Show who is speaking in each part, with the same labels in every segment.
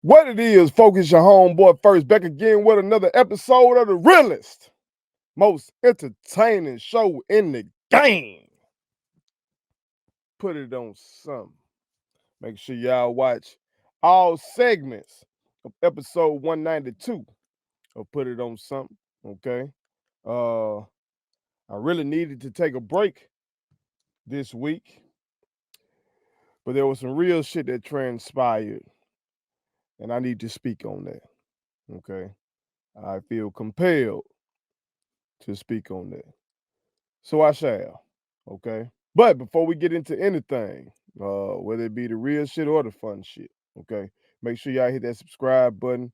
Speaker 1: What it is, focus your homeboy first. Back again with another episode of the realest, most entertaining show in the game. Put it on something. Make sure y'all watch all segments of episode 192 or put it on something. Okay. I really needed to take a break this week, but there was some real shit that transpired, and I need to speak on that. Okay. I feel compelled to speak on that. So I shall. Okay. But before we get into anything, whether it be the real shit or the fun shit, okay, make sure y'all hit that subscribe button,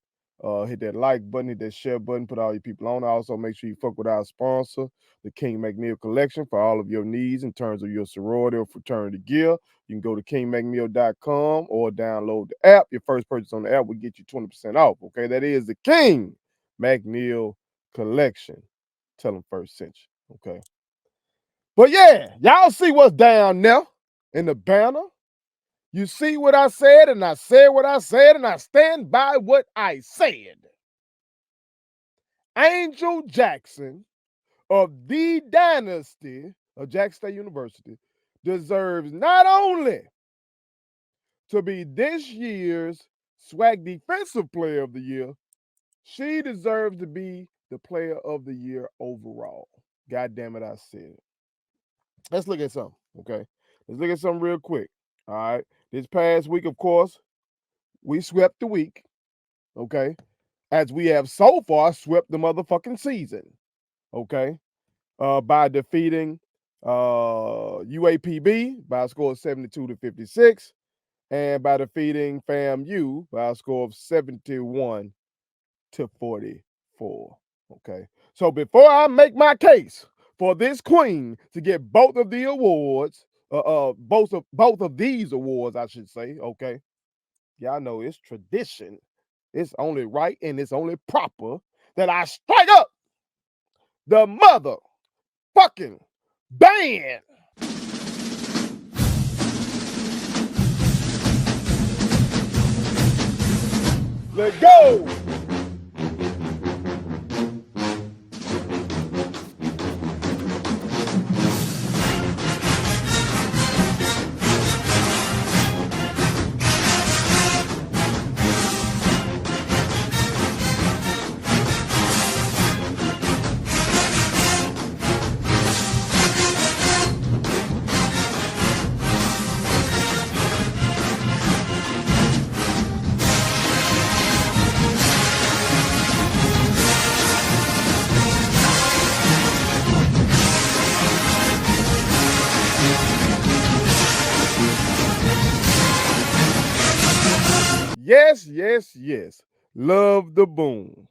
Speaker 1: hit that like button, hit that share button, put all your people on. Also, make sure you fuck with our sponsor, the King McNeil Collection, for all of your needs in terms of your sorority or fraternity gear. You can go to kingmcneil.com or download the app. Your first purchase on the app will get you 20% off. Okay, that is the King McNeil Collection. Tell them first sent you. Okay. But yeah, y'all see what's down there in the banner. You see what I said, and I said what I said, and I stand by what I said. Angel Jackson of the dynasty of Jackson State University deserves not only to be this year's SWAC Defensive Player of the Year, she deserves to be the Player of the Year overall. God damn it, I said it. Let's look at something, okay? Let's look at something real quick. All right. This past week, of course, we swept the week, okay? As we have so far swept the motherfucking season, okay? By defeating UAPB by a score of 72-56, and by defeating FAMU by a score of 71-44. Okay. So before I make my case for this queen to get both of the awards, both of these awards, I should say, okay. Y'all know it's tradition. It's only right and it's only proper that I strike up the motherfucking band. Let's go. Yes, yes, yes. Love the boom.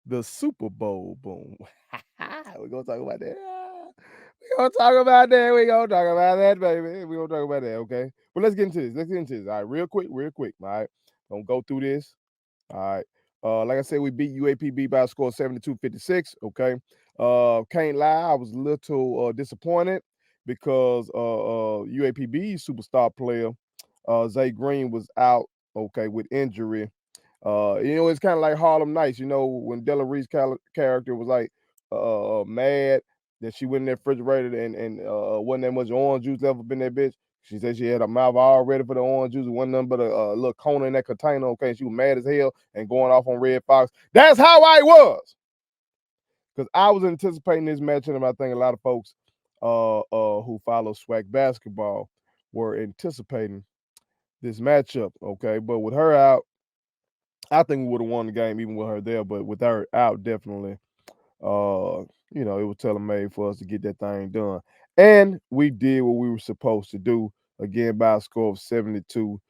Speaker 1: The Super Bowl boom. We're going to talk about that. We're going to talk about that. We're going to talk about that, baby. We're going to talk about that, okay? But let's get into this. Let's get into this. All right, real quick. All right. Don't go through this. All right. Like I said, we beat UAPB by a score of 72-56. Okay. Can't lie, I was a little disappointed because UAPB superstar player Zay Green was out, okay, with injury. It's kind of like Harlem Nights, when Della Reese's character was like mad that she went in that refrigerator and wasn't that much orange juice left up in that bitch. She said she had her mouth all ready for the orange juice. It wasn't nothing but a little cone in that container. Okay, she was mad as hell and going off on Red Fox. That's how I was, because I was anticipating this matchup, and I think a lot of folks who follow SWAC basketball were anticipating this matchup. Okay, but with her out, I think we would have won the game even with her there. But with her out, definitely, it was tailor-made for us to get that thing done. And we did what we were supposed to do, again, by a score of 72-56.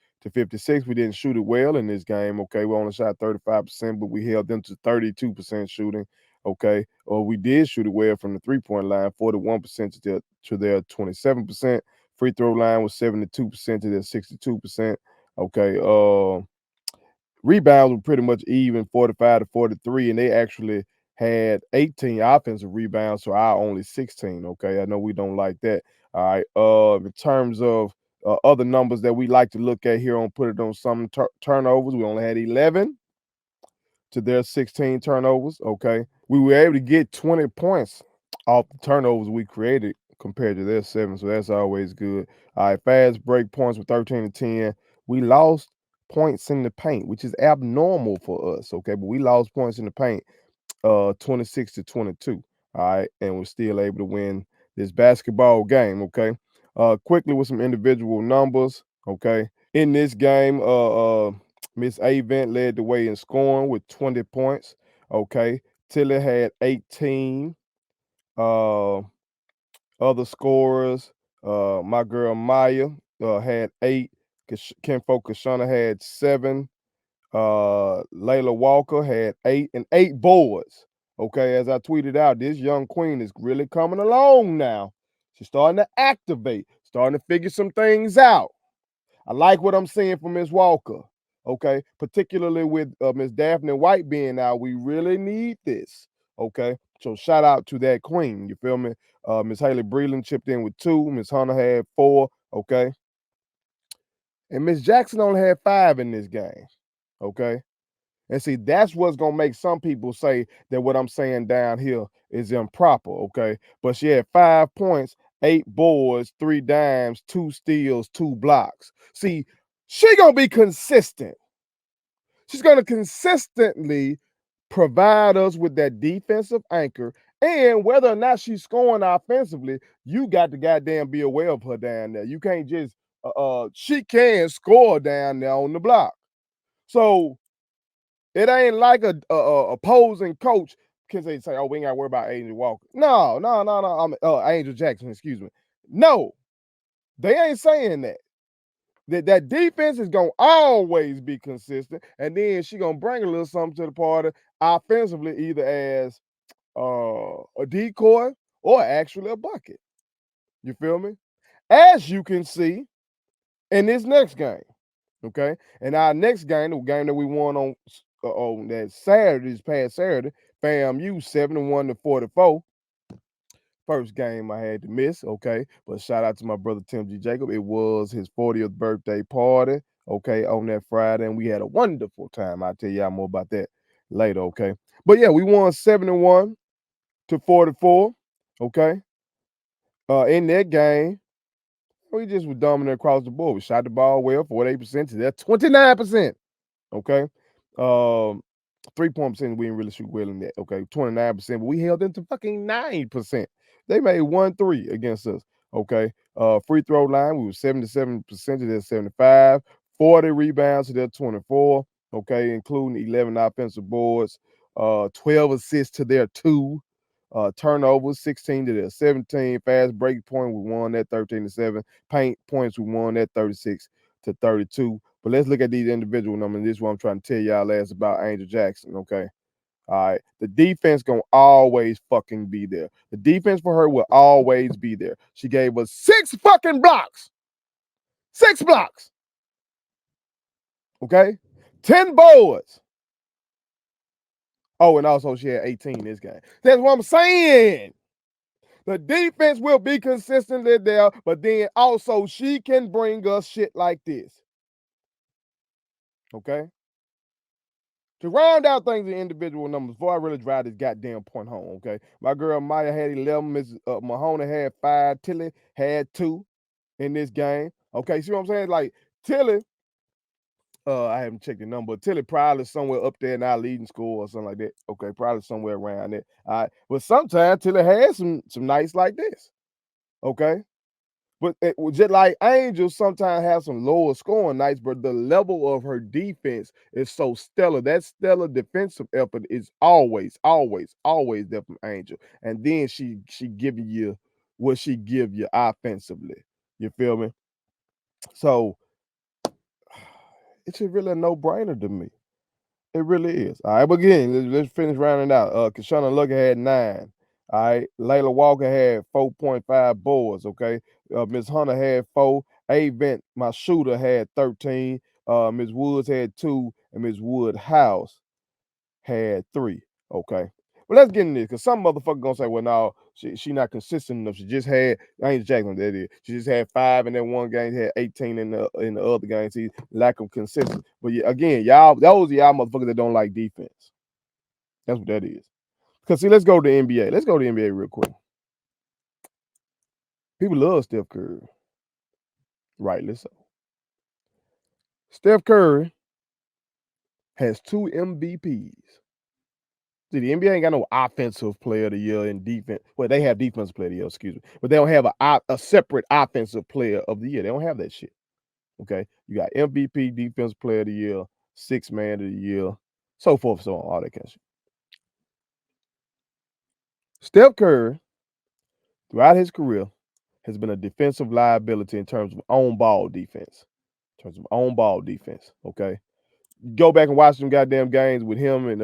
Speaker 1: We didn't shoot it well in this game, okay? We only shot 35%, but we held them to 32% shooting, okay? Or we did shoot it well from the three-point line, 41% to their 27%. Free throw line was 72% to their 62%, okay? Rebounds were pretty much even, 45-43, and they actually had 18 offensive rebounds, so our only 16. Okay, I know we don't like that. All right. In terms of Other numbers that we like to look at here on Put It On Some turnovers. We only had 11 to their 16 turnovers. Okay. We were able to get 20 points off the turnovers we created compared to their 7. So that's always good. All right. Fast break points with 13 to 10. We lost points in the paint, which is abnormal for us. Okay. But we lost points in the paint 26 to 22. All right. And we're still able to win this basketball game. Okay. Quickly with some individual numbers. Okay. In this game, Miss Avent led the way in scoring with 20 points. Okay. Tilly had 18. Other scorers, my girl Maya had 8. Kenfo Kashana had 7. Layla Walker had 8 and 8 boards. Okay, as I tweeted out, this young queen is really coming along now. She's starting to activate, starting to figure some things out. I like what I'm seeing from Miss Walker. Okay, particularly with Miss Daphne White being out, we really need this. Okay, so shout out to that queen. You feel me? Miss Haley Breland chipped in with 2. Miss Hunter had 4. Okay, and Miss Jackson only had 5 in this game. Okay. And see, that's what's gonna make some people say that what I'm saying down here is improper, okay? But she had 5 points, 8 boards, 3 dimes, 2 steals, 2 blocks. See, she gonna be consistent. She's gonna consistently provide us with that defensive anchor. And whether or not she's scoring offensively, you got to goddamn be aware of her down there. You can't just she can score down there on the block. So it ain't like a opposing coach can say, "Oh, we ain't got to worry about Angel Walker." No. Angel Jackson, excuse me. No, they ain't saying that. That defense is gonna always be consistent, and then she gonna bring a little something to the party offensively, either as a decoy or actually a bucket. You feel me? As you can see in this next game. Okay, and our next game, the game that we won on that Saturday, this past Saturday, FAMU 71 to 44. First game I had to miss. Okay, but shout out to my brother Tim G. Jacob. It was his 40th birthday party. Okay, on that Friday, and we had a wonderful time. I'll tell y'all more about that later. Okay, but yeah, we won 71 to 44. Okay, in that game, we just were dominant across the board. We shot the ball well, 48% to that 29%. Okay. 3-point percentage, we didn't really shoot well in that. Okay. 29%, but we held them to fucking 9%. They made 1-3 against us. Okay. Free throw line, we were 77% to their 75, 40 rebounds to their 24. Okay, including 11 offensive boards, 12 assists to their 2. Turnovers 16 to their 17. Fast break point, we won that 13-7. Paint points, we won that 36 to 32. But let's look at these individual numbers. This is what I'm trying to tell y'all last about Angel Jackson. Okay. All right. The defense gonna always fucking be there. The defense for her will always be there. She gave us 6 fucking blocks. 6 blocks. Okay. 10 boards. Oh, and also she had 18 this game. That's what I'm saying. The defense will be consistently there, but then also she can bring us shit like this. Okay? To round out things in individual numbers, before I really drive this goddamn point home, okay? My girl Maya had 11, Miss Mahoney had 5, Tilly had 2 in this game. Okay, see what I'm saying? Like, Tilly, I haven't checked the number. Tilly probably somewhere up there in our leading score or something like that. Okay, probably somewhere around there. All right, but sometimes Tilly has some nights like this. Okay, but just like Angel sometimes have some lower scoring nights, but the level of her defense is so stellar. That stellar defensive effort is always there from Angel. And then she giving you what she give you offensively. You feel me? So it's just really a no-brainer to me. It really is. All right, but again, let's finish rounding out. Kashana Lucker had 9. All right, Layla Walker had 4.5 boards. Okay, Miss Hunter had 4. Avent, my shooter, had 13. Miss Woods had 2, and Miss Woodhouse had 3. Okay, well let's get into this because some motherfucker gonna say, well, no, She not consistent enough. She just had Angel Jackson. That is, she just had 5 in that one game. Had 18 in the other game. See, lack of consistency. But yeah, again, those are y'all motherfuckers that don't like defense. That's what that is. Because see, let's go to the NBA. Let's go to the NBA real quick. People love Steph Curry. Rightly so. Steph Curry has 2 MVPs. See, the NBA ain't got no offensive player of the year in defense. Well, they have defensive player of the year, excuse me. But they don't have a separate offensive player of the year. They don't have that shit. Okay. You got MVP, defensive player of the year, 6th man of the year, so forth, so on, all that kind of shit. Steph Curry, throughout his career, has been a defensive liability in terms of on-ball defense. Okay. Go back and watch some goddamn games with him and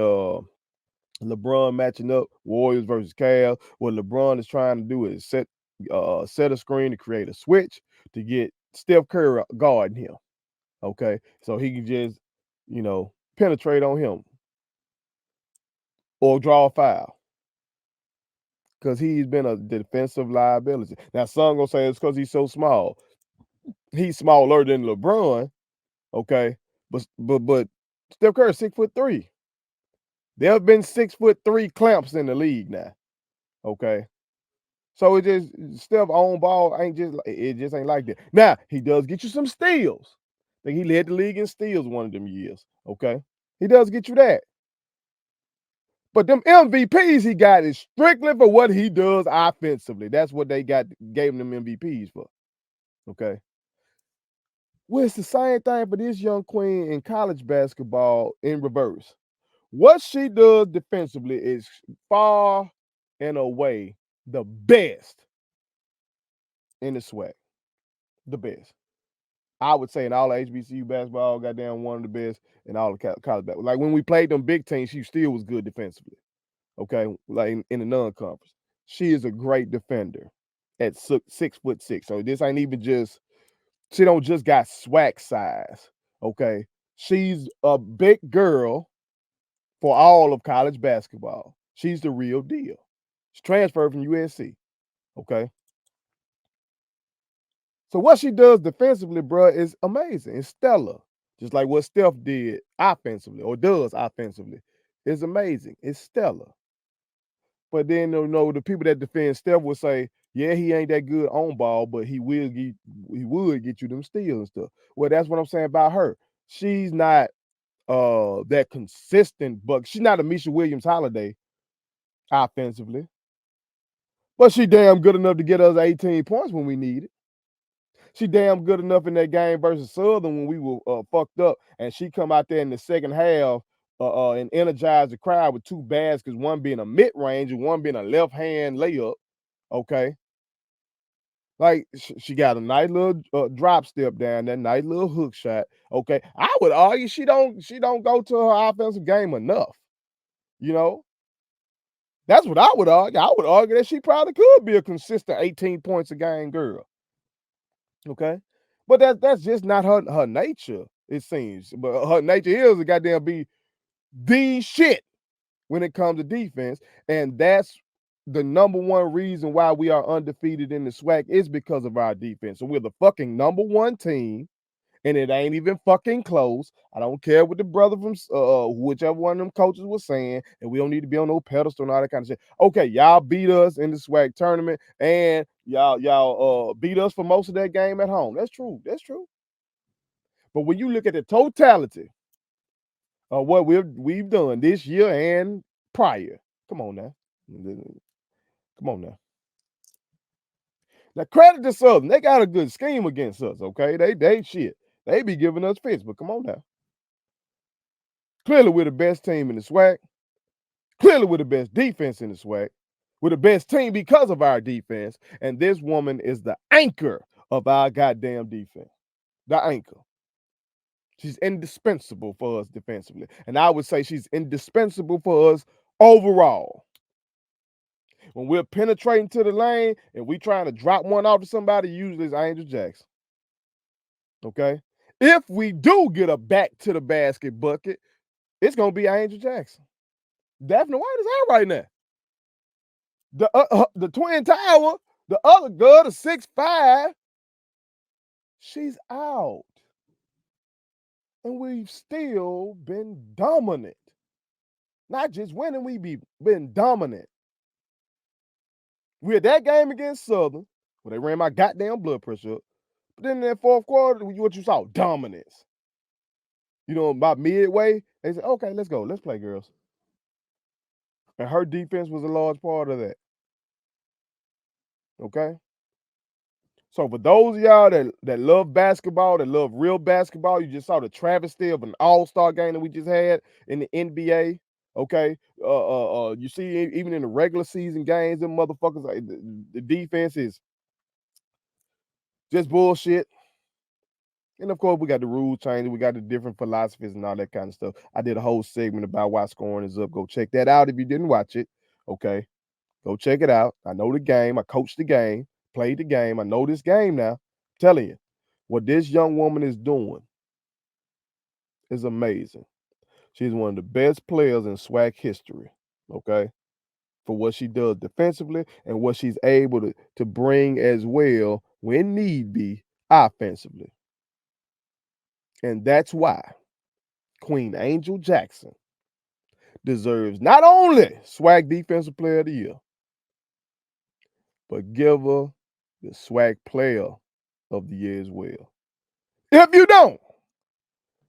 Speaker 1: LeBron matching up, Warriors versus Cavs. What LeBron is trying to do is set a screen to create a switch to get Steph Curry guarding him. Okay, so he can just, penetrate on him or draw a foul because he's been a defensive liability. Now, some gonna say it's because he's so small. He's smaller than LeBron. Okay, but Steph Curry 6'3". There have been 6'3" clamps in the league now. Okay. So it just Steph on ball ain't just ain't like that. Now he does get you some steals. I think he led the league in steals one of them years. Okay, he does get you that. But them MVPs he got is strictly for what he does offensively. That's what they gave him them MVPs for. Okay. Well, it's the same thing for this young queen in college basketball in reverse. What she does defensively is far and away the best in the SWAC. The best. I would say in all of HBCU basketball, goddamn one of the best in all of college basketball. Like when we played them big teams, she still was good defensively. Okay, like in the non-conference, she is a great defender at 6'6". So this ain't even just she don't just got SWAC size. Okay, she's a big girl for all of college basketball. She's the real deal. She's transferred from USC. Okay. So what she does defensively, bro, is amazing. It's stellar. Just like what Steph did offensively or does offensively. It's amazing. It's stellar. But then the people that defend Steph will say, yeah, he ain't that good on ball, but he would get you them steals and stuff. Well, that's what I'm saying about her. She's not that consistent, but she's not a Misha Williams Holiday offensively. But she damn good enough to get us 18 points when we need it. She damn good enough in that game versus Southern when we were fucked up, and she come out there in the second half and energize the crowd with 2 baskets, one being a mid-range and one being a left-hand layup. Okay, like she got a nice little drop step down, that nice little hook shot. Okay, I would argue she don't go to her offensive game enough. That's what I would argue. I would argue that she probably could be a consistent 18 points a game girl. Okay. But that's just not her nature, it seems. But her nature is to goddamn be the shit when it comes to defense. And that's the number one reason why we are undefeated in the SWAC is because of our defense. So we're the fucking number one team, and it ain't even fucking close. I don't care what the brother from whichever one of them coaches was saying, and we don't need to be on no pedestal and all that kind of shit. Okay, y'all beat us in the SWAC tournament, and y'all beat us for most of that game at home. That's true. That's true. But when you look at the totality of what we've done this year and prior, come on now. Come on now. Now credit to Southern. They got a good scheme against us, okay? They shit. They be giving us fits, but come on now. Clearly, we're the best team in the SWAC. Clearly, we're the best defense in the SWAC. We're the best team because of our defense. And this woman is the anchor of our goddamn defense. The anchor. She's indispensable for us defensively. And I would say she's indispensable for us overall. When we're penetrating to the lane and we trying to drop one off to somebody, usually it's Angel Jackson. Okay? If we do get a back to the basket bucket, it's going to be Angel Jackson. Daphne White is out right now. The Twin Tower, the other girl, the 6'5", she's out. And we've still been dominant. Not just winning, been dominant. We had that game against Southern, where they ran my goddamn blood pressure up. But then in that fourth quarter, what you saw, dominance. You know, about midway, they said, okay, let's go. Let's play, girls. And her defense was a large part of that. Okay? So for those of y'all that love basketball, that love real basketball, you just saw the travesty of an all-star game that we just had in the NBA. Okay, you see, even in the regular season games, them motherfuckers, the defense is just bullshit. And of course, we got the rules changing. We got the different philosophies and all that kind of stuff. I did a whole segment about why scoring is up. Go check that out if you didn't watch it. Okay, go check it out. I know the game. I coached the game, played the game. I know this game now. I'm telling you, what this young woman is doing is amazing. She's one of the best players in SWAC history. Okay, for what she does defensively and what she's able to bring as well when need be offensively. And that's why Queen Angel Jackson deserves not only SWAC Defensive Player of the Year, but give her the SWAC Player of the Year as well. If you don't,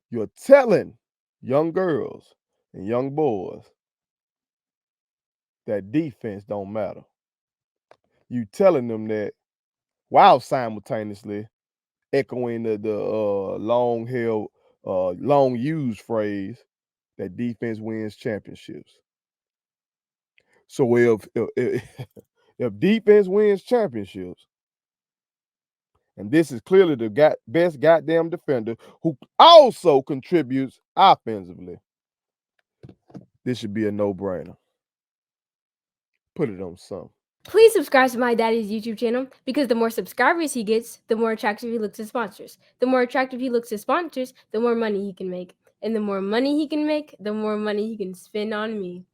Speaker 1: you're telling young girls and young boys that defense don't matter. You telling them that while simultaneously echoing the long used phrase that defense wins championships. So if defense wins championships, and this is clearly the best goddamn defender who also contributes offensively, this should be a no-brainer. Put it on some.
Speaker 2: Please subscribe to my daddy's YouTube channel, because the more subscribers he gets, the more attractive he looks to sponsors. The more attractive he looks to sponsors, the more money he can make. And the more money he can make, the more money he can spend on me.